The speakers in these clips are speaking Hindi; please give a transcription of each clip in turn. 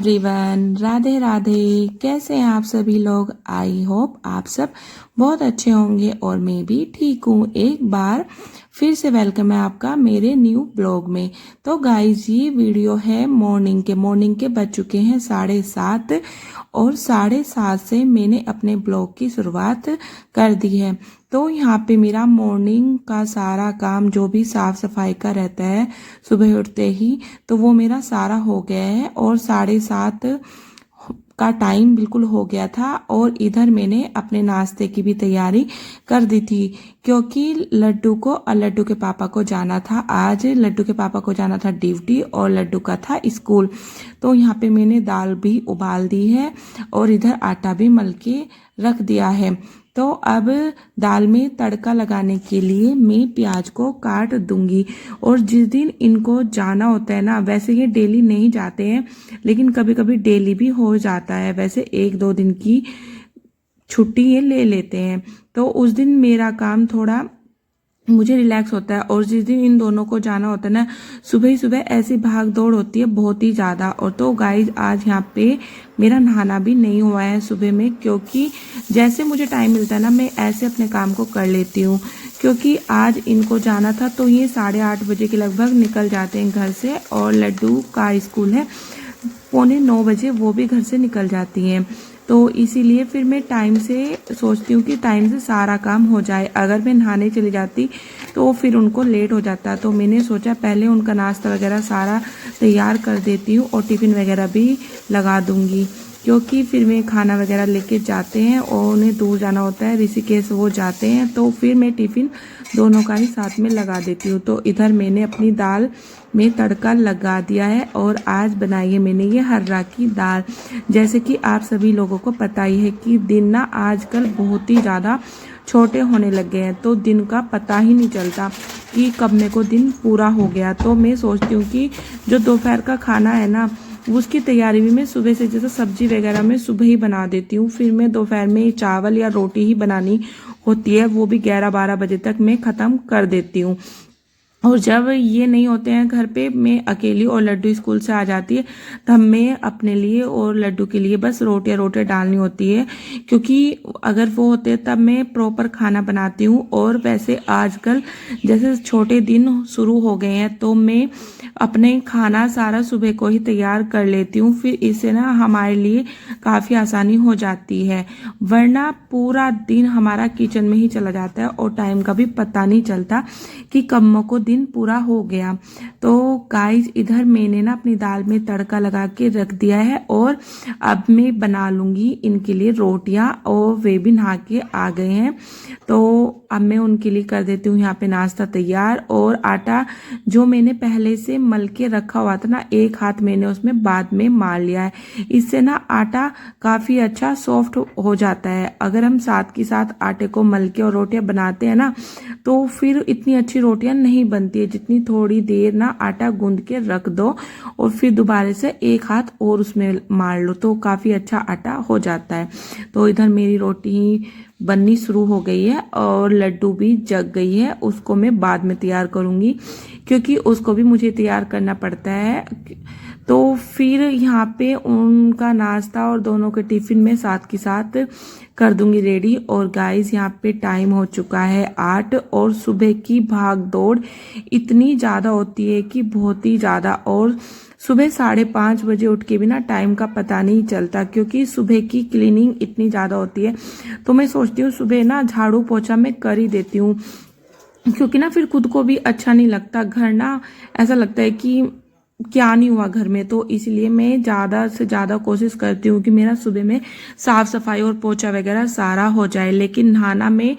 एवरीवन, राधे राधे। कैसे हैं आप सभी लोग? आई होप आप सब बहुत अच्छे होंगे और मैं भी ठीक हूँ। एक बार फिर से वेलकम है आपका मेरे न्यू ब्लॉग में। तो गाइज ये वीडियो है मॉर्निंग के बज चुके हैं 7:30 और 7:30 से मैंने अपने ब्लॉग की शुरुआत कर दी है। तो यहाँ पे मेरा मॉर्निंग का सारा काम जो भी साफ सफाई का रहता है सुबह उठते ही, तो वो मेरा सारा हो गया है और 7:30 का टाइम बिल्कुल हो गया था। और इधर मैंने अपने नाश्ते की भी तैयारी कर दी थी क्योंकि लड्डू के पापा को जाना था। आज लड्डू के पापा को जाना था ड्यूटी और लड्डू का था स्कूल। तो यहाँ पे मैंने दाल भी उबाल दी है और इधर आटा भी मल के रख दिया है। तो अब दाल में तड़का लगाने के लिए मैं प्याज को काट दूंगी। और जिस दिन इनको जाना होता है ना, वैसे ये डेली नहीं जाते हैं लेकिन कभी कभी डेली भी हो जाता है। वैसे 1-2 दिन की छुट्टी ये ले लेते हैं, तो उस दिन मेरा काम थोड़ा मुझे रिलैक्स होता है। और जिस दिन इन दोनों को जाना होता है ना, सुबह ही सुबह ऐसी भाग दौड़ होती है बहुत ही ज़्यादा। और तो गाइज आज यहाँ पे मेरा नहाना भी नहीं हुआ है सुबह में, क्योंकि जैसे मुझे टाइम मिलता है ना मैं ऐसे अपने काम को कर लेती हूँ। क्योंकि आज इनको जाना था तो ये 8:30 बजे के लगभग निकल जाते हैं घर से, और लड्डू का स्कूल है 8:45 बजे, वो भी घर से निकल जाती हैं। तो इसीलिए फिर मैं टाइम से सोचती हूँ कि टाइम से सारा काम हो जाए। अगर मैं नहाने चली जाती तो फिर उनको लेट हो जाता। तो मैंने सोचा पहले उनका नाश्ता वगैरह सारा तैयार कर देती हूँ और टिफ़िन वगैरह भी लगा दूँगी, क्योंकि फिर मैं खाना वगैरह लेके जाते हैं और उन्हें दूर जाना होता है, ऋषिकेश वो जाते हैं। तो फिर मैं टिफ़िन दोनों का ही साथ में लगा देती हूँ। तो इधर मैंने अपनी दाल में तड़का लगा दिया है और आज बनाई है मैंने ये हर्रा की दाल। जैसे कि आप सभी लोगों को पता ही है कि दिन ना आजकल बहुत ही ज़्यादा छोटे होने लग गए हैं, तो दिन का पता ही नहीं चलता कि कब मेरे को दिन पूरा हो गया। तो मैं सोचती हूँ कि जो दोपहर का खाना है ना, उसकी तैयारी भी मैं सुबह से, जैसे सब्जी वगैरह मैं सुबह ही बना देती हूँ। फिर मैं दोपहर में चावल या रोटी ही बनानी होती है, वो भी 11-12 बजे तक मैं ख़त्म कर देती हूँ। और जब ये नहीं होते हैं घर पे, मैं अकेली और लड्डू स्कूल से आ जाती है, तब मैं अपने लिए और लड्डू के लिए बस रोटियां डालनी होती है। क्योंकि अगर वो होते हैं तब मैं प्रॉपर खाना बनाती हूँ। और वैसे आजकल जैसे छोटे दिन शुरू हो गए हैं तो मैं अपने खाना सारा सुबह को ही तैयार कर लेती हूँ। फिर इससे ना हमारे लिए काफ़ी आसानी हो जाती है, वरना पूरा दिन हमारा किचन में ही चला जाता है और टाइम का भी पता नहीं चलता कि कब को दिन पूरा हो गया। तो गाइस इधर मैंने ना अपनी दाल में तड़का लगा के रख दिया है और अब मैं बना लूँगी इनके लिए रोटियां, और वे भी नहा के आ गए हैं। तो अब मैं उनके लिए कर देती हूँ यहाँ पे नाश्ता तैयार। और आटा जो मैंने पहले से मल के रखा हुआ था ना, एक हाथ मैंने उसमें बाद में मार लिया है। इससे ना आटा काफ़ी अच्छा सॉफ्ट हो जाता है। अगर हम साथ के साथ आटे को मल के और रोटियां बनाते हैं ना, तो फिर इतनी अच्छी रोटियां नहीं बनती है जितनी थोड़ी देर ना आटा गूंद के रख दो और फिर दोबारा से एक हाथ और उसमें मार लो, तो काफ़ी अच्छा आटा हो जाता है। तो इधर मेरी रोटी बननी शुरू हो गई है और लड्डू भी जग गई है। उसको मैं बाद में तैयार करूँगी क्योंकि उसको भी मुझे तैयार करना पड़ता है। तो फिर यहाँ पे उनका नाश्ता और दोनों के टिफ़िन में साथ के साथ कर दूंगी रेडी। और गाइस यहाँ पे टाइम हो चुका है 8 और सुबह की भाग दौड़ इतनी ज़्यादा होती है कि बहुत ही ज़्यादा। और सुबह 5:30 बजे उठ के भी ना टाइम का पता नहीं चलता, क्योंकि सुबह की क्लीनिंग इतनी ज़्यादा होती है। तो मैं सोचती हूँ सुबह ना झाड़ू पोछा मैं कर ही देती हूँ, क्योंकि ना फिर खुद को भी अच्छा नहीं लगता। घर ना ऐसा लगता है कि क्या नहीं हुआ घर में। तो इसलिए मैं ज़्यादा से ज़्यादा कोशिश करती हूँ कि मेरा सुबह में साफ सफाई और पोछा वगैरह सारा हो जाए। लेकिन नहाना मैं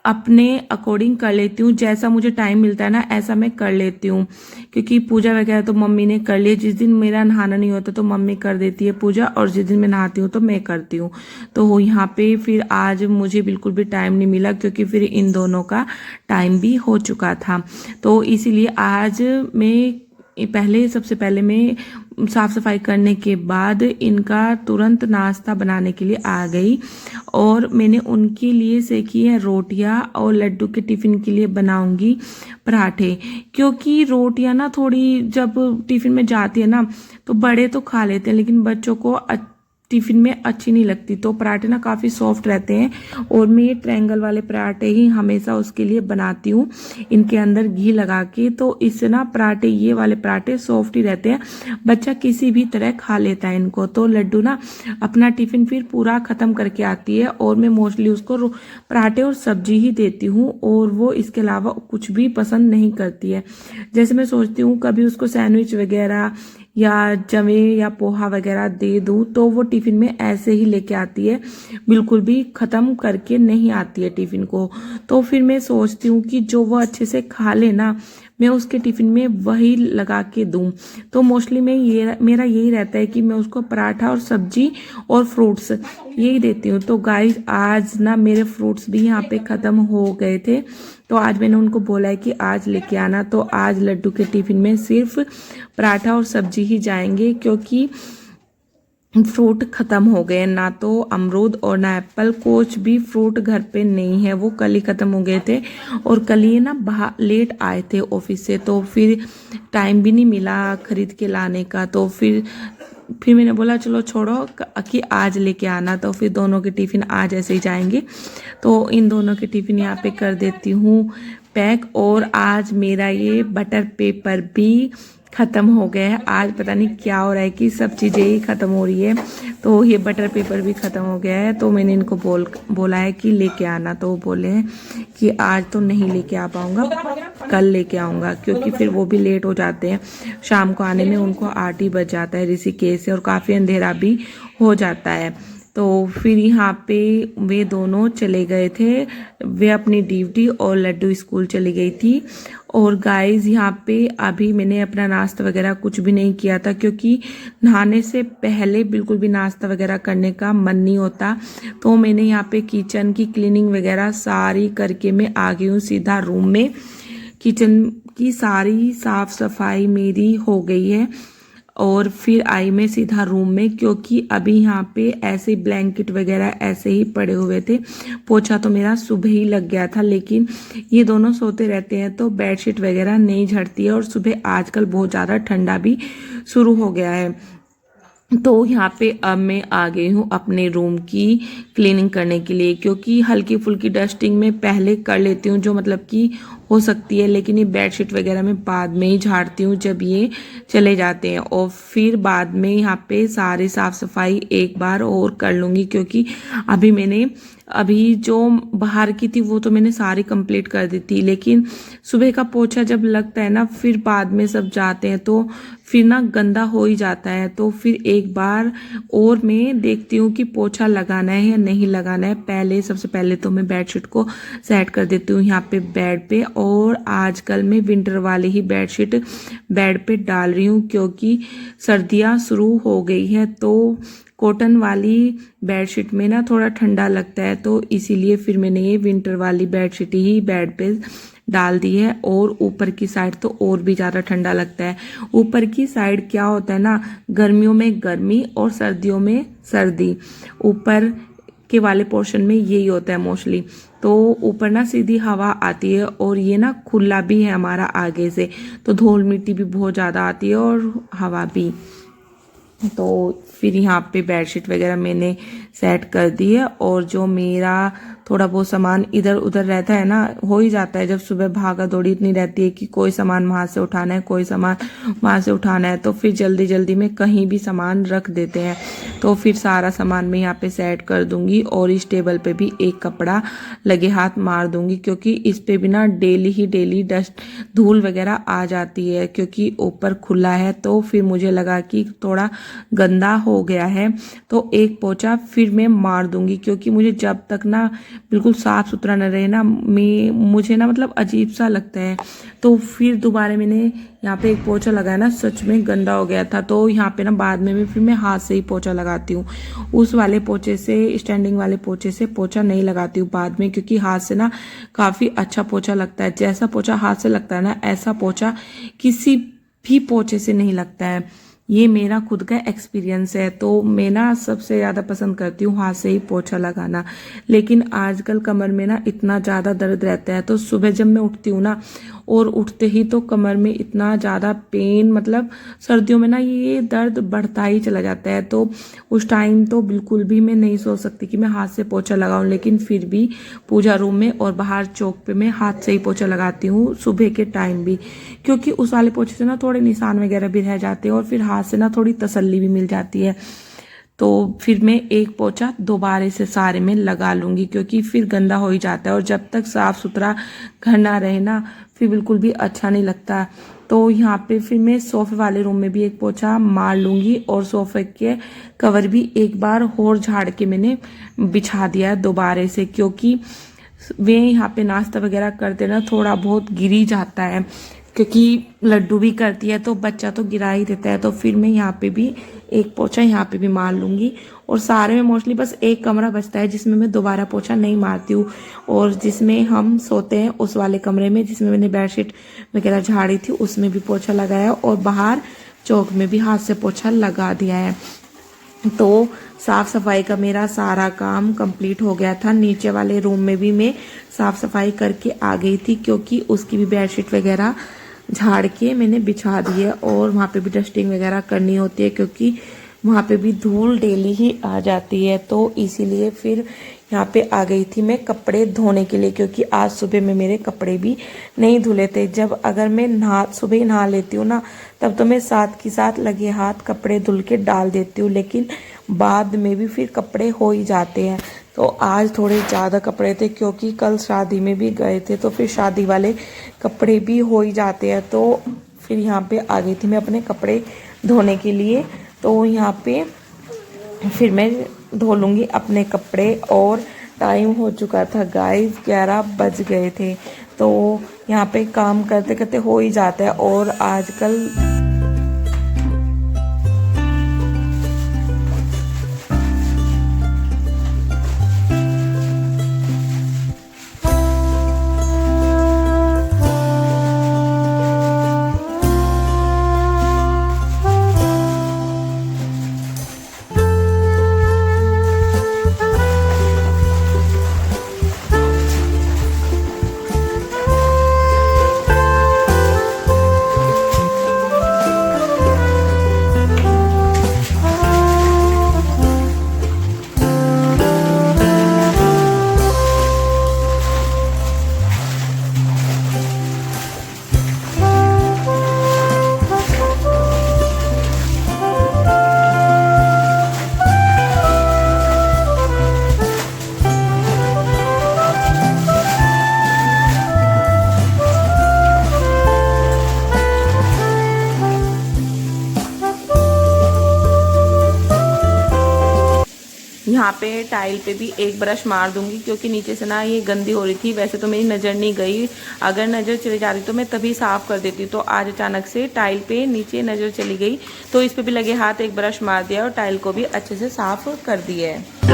अपने अकॉर्डिंग कर लेती हूँ, जैसा मुझे टाइम मिलता है ना ऐसा मैं कर लेती हूँ। क्योंकि पूजा वगैरह तो मम्मी ने कर ली, जिस दिन मेरा नहाना नहीं होता तो मम्मी कर देती है पूजा, और जिस दिन मैं नहाती हूँ तो मैं करती हूँ। तो यहाँ पे फिर आज मुझे बिल्कुल भी टाइम नहीं मिला, क्योंकि फिर इन दोनों का टाइम भी हो चुका था। तो इसीलिए आज मैं पहले सबसे पहले मैं साफ़ सफाई करने के बाद इनका तुरंत नाश्ता बनाने के लिए आ गई और मैंने उनके लिए सेकी है रोटियां और लड्डू के टिफ़िन के लिए बनाऊंगी पराठे, क्योंकि रोटियां ना थोड़ी जब टिफ़िन में जाती है ना तो बड़े तो खा लेते हैं लेकिन बच्चों को टिफ़िन में अच्छी नहीं लगती। तो पराठे ना काफ़ी सॉफ्ट रहते हैं और मैं ये ट्रायंगल वाले पराठे ही हमेशा उसके लिए बनाती हूँ, इनके अंदर घी लगा के। तो इससे ना पराठे, ये वाले पराठे सॉफ्ट ही रहते हैं, बच्चा किसी भी तरह खा लेता है इनको। तो लड्डू ना अपना टिफ़िन फिर पूरा ख़त्म करके आती है और मैं मोस्टली उसको पराठे और सब्जी ही देती हूँ और वो इसके अलावा कुछ भी पसंद नहीं करती है। जैसे मैं सोचती हूँ कभी उसको सैंडविच वगैरह या जवे या पोहा वगैरह दे दूँ तो वो टिफ़िन में ऐसे ही लेके आती है, बिल्कुल भी ख़त्म करके नहीं आती है टिफ़िन को। तो फिर मैं सोचती हूँ कि जो वो अच्छे से खा ले ना, मैं उसके टिफ़िन में वही लगा के दूँ। तो मोस्टली मेरा यही रहता है कि मैं उसको पराठा और सब्जी और फ्रूट्स यही देती हूँ। तो गाइस आज ना मेरे फ्रूट्स भी यहाँ पे ख़त्म हो गए थे, तो आज मैंने उनको बोला है कि आज लेके आना। तो आज लड्डू के टिफ़िन में सिर्फ पराठा और सब्जी ही जाएंगे, क्योंकि फ्रूट ख़त्म हो गए, ना तो अमरूद और ना एप्पल, कुछ भी फ्रूट घर पे नहीं है, वो कल ही ख़त्म हो गए थे। और कल ही ना बाहर लेट आए थे ऑफिस से, तो फिर टाइम भी नहीं मिला खरीद के लाने का। तो फिर मैंने बोला चलो छोड़ो कि आज लेके आना। तो फिर दोनों के टिफ़िन आज ऐसे ही जाएंगे। तो इन दोनों के टिफ़िन यहाँ पे कर देती हूँ पैक। और आज मेरा ये बटर पेपर भी ख़त्म हो गया है। आज पता नहीं क्या हो रहा है कि सब चीज़ें ही ख़त्म हो रही है। तो ये बटर पेपर भी ख़त्म हो गया है। तो मैंने इनको बोला है कि लेके आना, तो वो बोले हैं कि आज तो नहीं लेके आ पाऊँगा, कल लेके आऊँगा, क्योंकि फिर वो भी लेट हो जाते हैं शाम को आने में, उनको 8 ही बज जाता है ऋषिकेश से और काफ़ी अंधेरा भी हो जाता है। तो फिर यहाँ पे वे दोनों चले गए थे, वे अपनी ड्यूटी और लड्डू स्कूल चली गई थी। और गाइस यहाँ पे अभी मैंने अपना नाश्ता वगैरह कुछ भी नहीं किया था, क्योंकि नहाने से पहले बिल्कुल भी नाश्ता वगैरह करने का मन नहीं होता। तो मैंने यहाँ पे किचन की क्लीनिंग वगैरह सारी करके मैं आ गई हूँ सीधा रूम में। किचन की सारी साफ सफाई मेरी हो गई है और फिर आई मैं सीधा रूम में, क्योंकि अभी यहाँ पे ऐसे ब्लैंकेट वगैरह ऐसे ही पड़े हुए थे। पोछा तो मेरा सुबह ही लग गया था, लेकिन ये दोनों सोते रहते हैं तो बेडशीट वगैरह नहीं झड़ती है। और सुबह आजकल बहुत ज़्यादा ठंडा भी शुरू हो गया है। तो यहाँ पे अब मैं आ गई हूँ अपने रूम की क्लीनिंग करने के लिए, क्योंकि हल्की फुल्की डस्टिंग में पहले कर लेती हूँ जो मतलब कि हो सकती है, लेकिन ये बेडशीट वगैरह मैं बाद में ही झाड़ती हूँ जब ये चले जाते हैं। और फिर बाद में यहाँ पे सारी साफ सफाई एक बार और कर लूँगी, क्योंकि अभी जो बाहर की थी वो तो मैंने सारी कंप्लीट कर दी थी, लेकिन सुबह का पोछा जब लगता है ना, फिर बाद में सब जाते हैं तो फिर ना गंदा हो ही जाता है। तो फिर एक बार और मैं देखती हूँ कि पोछा लगाना है या नहीं लगाना है। सबसे पहले तो मैं बेडशीट को सेट कर देती हूँ यहाँ पे बेड पे। और आजकल मैं विंटर वाली ही बेडशीट बेड पे डाल रही हूँ, क्योंकि सर्दियाँ शुरू हो गई है। तो कॉटन वाली बेडशीट में ना थोड़ा ठंडा लगता है, तो इसीलिए फिर मैंने ये विंटर वाली बेडशीट ही बेड पे डाल दी है। और ऊपर की साइड तो और भी ज़्यादा ठंडा लगता है। ऊपर की साइड क्या होता है ना, गर्मियों में गर्मी और सर्दियों में सर्दी, ऊपर के वाले पोर्शन में यही होता है मोस्टली। तो ऊपर ना सीधी हवा आती है और ये ना खुला भी है हमारा आगे से, तो धूल मिट्टी भी बहुत ज़्यादा आती है और हवा भी। तो फिर यहाँ पे बेडशीट वगैरह मैंने सेट कर दी है। और जो मेरा थोड़ा बहुत सामान इधर उधर रहता है ना, हो ही जाता है जब सुबह भागा दौड़ी इतनी रहती है कि कोई सामान वहाँ से उठाना है, कोई सामान वहाँ से उठाना है, तो फिर जल्दी जल्दी में कहीं भी सामान रख देते हैं। तो फिर सारा सामान मैं यहाँ पे सेट कर दूंगी और इस टेबल पे भी एक कपड़ा लगे हाथ मार दूंगी, क्योंकि इस पे भी ना डेली डस्ट धूल वगैरह आ जाती है, क्योंकि ऊपर खुला है। तो फिर मुझे लगा कि थोड़ा गंदा हो गया है, तो एक पोछा फिर मैं मार दूंगी, क्योंकि मुझे जब तक ना बिल्कुल साफ सुथरा न रहे ना, मुझे ना मतलब अजीब सा लगता है। तो फिर दोबारा मैंने यहाँ पे एक पोछा लगाया ना, सच में गंदा हो गया था। तो यहाँ पे ना बाद में फिर मैं हाथ से ही पोछा लगाती हूँ, उस वाले पोछे से, स्टैंडिंग वाले पोछे से पोछा नहीं लगाती हूँ बाद में, क्योंकि हाथ से ना काफ़ी अच्छा पोछा लगता है। जैसा पोछा हाथ से लगता है ना, ऐसा पोछा किसी भी पोछे से नहीं लगता है। ये मेरा खुद का एक्सपीरियंस है। तो मैं ना सबसे ज़्यादा पसंद करती हूँ हाथ से ही पोछा लगाना। लेकिन आजकल कमर में ना इतना ज़्यादा दर्द रहता है, तो सुबह जब मैं उठती हूँ ना, और उठते ही तो कमर में इतना ज़्यादा पेन, मतलब सर्दियों में ना ये दर्द बढ़ता ही चला जाता है। तो उस टाइम तो बिल्कुल भी मैं नहीं सोच सकती कि मैं हाथ से पोछा लगाऊं, लेकिन फिर भी पूजा रूम में और बाहर चौक पे मैं हाथ से ही पोछा लगाती हूँ सुबह के टाइम भी, क्योंकि उस वाले पोछे से ना थोड़े निशान वगैरह भी रह जाते हैं और फिर हाथ से ना थोड़ी तसल्ली भी मिल जाती है। तो फिर मैं एक पोछा दोबारा से सारे में लगा लूंगी, क्योंकि फिर गंदा हो ही जाता है और जब तक साफ सुथरा घर ना रहे ना, फिर बिल्कुल भी अच्छा नहीं लगता। तो यहाँ पे फिर मैं सोफे वाले रूम में भी एक पोछा मार लूंगी और सोफे के कवर भी एक बार और झाड़ के मैंने बिछा दिया दोबारा से, क्योंकि वे यहाँ पे नाश्ता वगैरह करते ना थोड़ा बहुत गिर ही जाता है, क्योंकि लड्डू भी करती है तो बच्चा तो गिरा ही देता है। तो फिर मैं यहाँ पे भी एक पोछा यहाँ पे भी मार लूंगी। और सारे में मोस्टली बस एक कमरा बचता है जिसमें मैं दोबारा पोछा नहीं मारती हूँ, और जिसमें हम सोते हैं उस वाले कमरे में जिसमें मैंने बेडशीट वगैरह झाड़ी थी उसमें भी पोछा लगाया, और बाहर चौक में भी हाथ से पोछा लगा दिया है। तो साफ सफाई का मेरा सारा काम कंप्लीट हो गया था। नीचे वाले रूम में भी मैं साफ सफाई करके आ गई थी, क्योंकि उसकी भी बेडशीट वगैरह झाड़ के मैंने बिछा दी है, और वहाँ पे भी डस्टिंग वगैरह करनी होती है, क्योंकि वहाँ पे भी धूल डेली ही आ जाती है। तो इसीलिए फिर यहाँ पे आ गई थी मैं कपड़े धोने के लिए, क्योंकि आज सुबह में मेरे कपड़े भी नहीं धुले थे। जब अगर मैं सुबह नहा लेती हूँ ना, तब तो मैं साथ के साथ लगे हाथ कपड़े धुल के डाल देती हूँ, लेकिन बाद में भी फिर कपड़े हो ही जाते हैं। तो आज थोड़े ज़्यादा कपड़े थे, क्योंकि कल शादी में भी गए थे, तो फिर शादी वाले कपड़े भी हो ही जाते हैं। तो फिर यहाँ पे आ गई थी मैं अपने कपड़े धोने के लिए। तो यहाँ पे फिर मैं धो लूँगी अपने कपड़े, और टाइम हो चुका था गाइस, 11 बज गए थे। तो यहाँ पे काम करते करते हो ही जाता है। और आजकल यहाँ पे टाइल पे भी एक ब्रश मार दूंगी, क्योंकि नीचे से ना ये गंदी हो रही थी। वैसे तो मेरी नज़र नहीं गई, अगर नज़र चली जाती तो मैं तभी साफ़ कर देती। तो आज अचानक से टाइल पे नीचे नज़र चली गई, तो इस पे भी लगे हाथ एक ब्रश मार दिया और टाइल को भी अच्छे से साफ़ कर दिया है।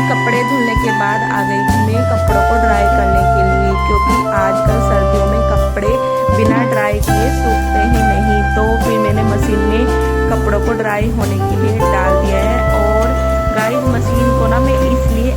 कपड़े धुलने के बाद आ गई थी मैं कपड़ों को ड्राई करने के लिए, क्योंकि आजकल सर्दियों में कपड़े बिना ड्राई किए सूखते ही नहीं। तो फिर मैंने मशीन में कपड़ों को ड्राई होने के लिए डाल दिया है। और गाइस मशीन को ना मैं इसलिए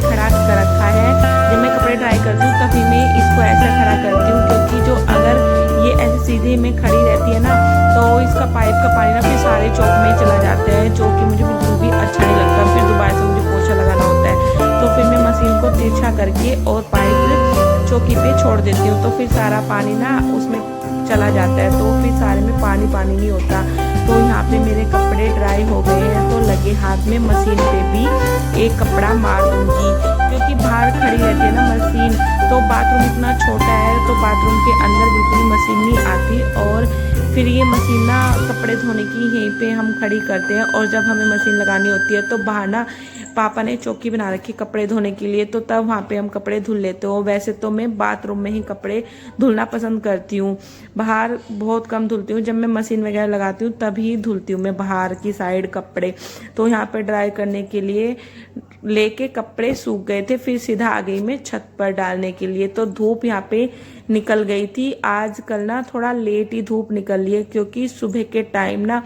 खड़ा कर रखा है, जब मैं कपड़े ड्राई करती हूँ तभी मैं इसको ऐसा खड़ा करती हूँ, क्योंकि जो अगर ये ऐसे सीधे में खड़ी रहती है ना, तो इसका पाइप का पानी ना फिर सारे चौक में चला जाता है, जो कि मुझे बिल्कुल भी अच्छा नहीं लगता। फिर दोबारा से मुझे पोछा लगाना होता है। तो फिर मैं मशीन को तिरछा करके और पाइप चौकी पे छोड़ देती हूँ, तो फिर सारा पानी ना उसमें चला जाता है, तो फिर सारे में पानी नहीं होता। तो यहाँ पे मेरे कपड़े ड्राई हो गए हैं, तो लगे हाथ में मशीन पे भी एक कपड़ा मार दूंगी, क्योंकि बाहर खड़ी रहती है ना मशीन, तो बाथरूम इतना छोटा है तो बाथरूम के अंदर बिल्कुल मशीन नहीं आती। और फिर ये मशीन ना कपड़े धोने की यहीं पे हम खड़ी करते हैं, और जब हमें मशीन लगानी होती है तो बाहर ना पापा ने चौकी बना रखी कपड़े धोने के लिए, तो तब वहाँ पे हम कपड़े धुल लेते हो। वैसे तो मैं बाथरूम में ही कपड़े धुलना पसंद करती हूँ, बाहर बहुत कम धुलती हूँ। जब मैं मशीन वगैरह लगाती हूँ तभी धुलती हूँ मैं बाहर की साइड कपड़े। तो यहाँ पे ड्राई करने के लिए लेके कपड़े सूख गए थे, फिर सीधा आ गई मैं छत पर डालने के लिए। तो धूप यहाँ पे निकल गई थी। आजकल ना थोड़ा लेट ही धूप निकल रही है, क्योंकि सुबह के टाइम ना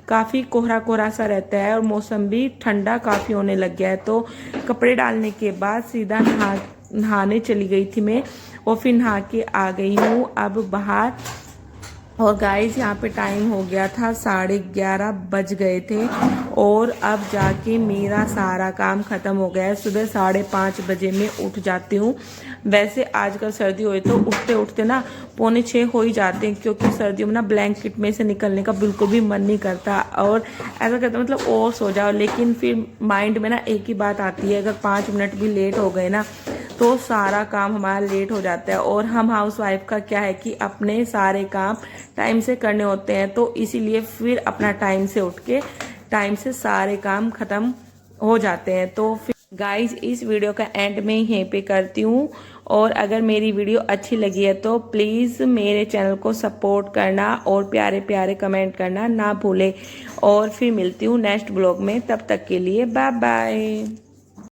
काफ़ी कोहरा कोहरा सा रहता है और मौसम भी ठंडा काफ़ी होने लग गया है। तो कपड़े डालने के बाद सीधा नहाने चली गई थी मैं, और फिर नहा के आ गई हूँ अब बाहर। और गाइस यहाँ पे टाइम हो गया था 11:30 बज गए थे, और अब जाके मेरा सारा काम ख़त्म हो गया है। सुबह 5:30 बजे मैं उठ जाती हूँ। वैसे आजकल सर्दी हुई तो उठते उठते ना 5:45 हो ही जाते हैं, क्योंकि सर्दियों में ना ब्लैंकेट में से निकलने का बिल्कुल भी मन नहीं करता, और ऐसा करता मतलब और सो जाओ। लेकिन फिर माइंड में ना एक ही बात आती है, अगर 5 मिनट भी लेट हो गए ना तो सारा काम हमारा लेट हो जाता है। और हम हाउसवाइफ का क्या है कि अपने सारे काम टाइम से करने होते हैं, तो इसीलिए फिर अपना टाइम से उठ के टाइम से सारे काम खत्म हो जाते हैं। तो फिर गाइस इस वीडियो का एंड में यहीं पे करती हूँ, और अगर मेरी वीडियो अच्छी लगी है तो प्लीज़ मेरे चैनल को सपोर्ट करना और प्यारे प्यारे कमेंट करना ना भूलें। और फिर मिलती हूँ नेक्स्ट ब्लॉग में, तब तक के लिए बाय बाय।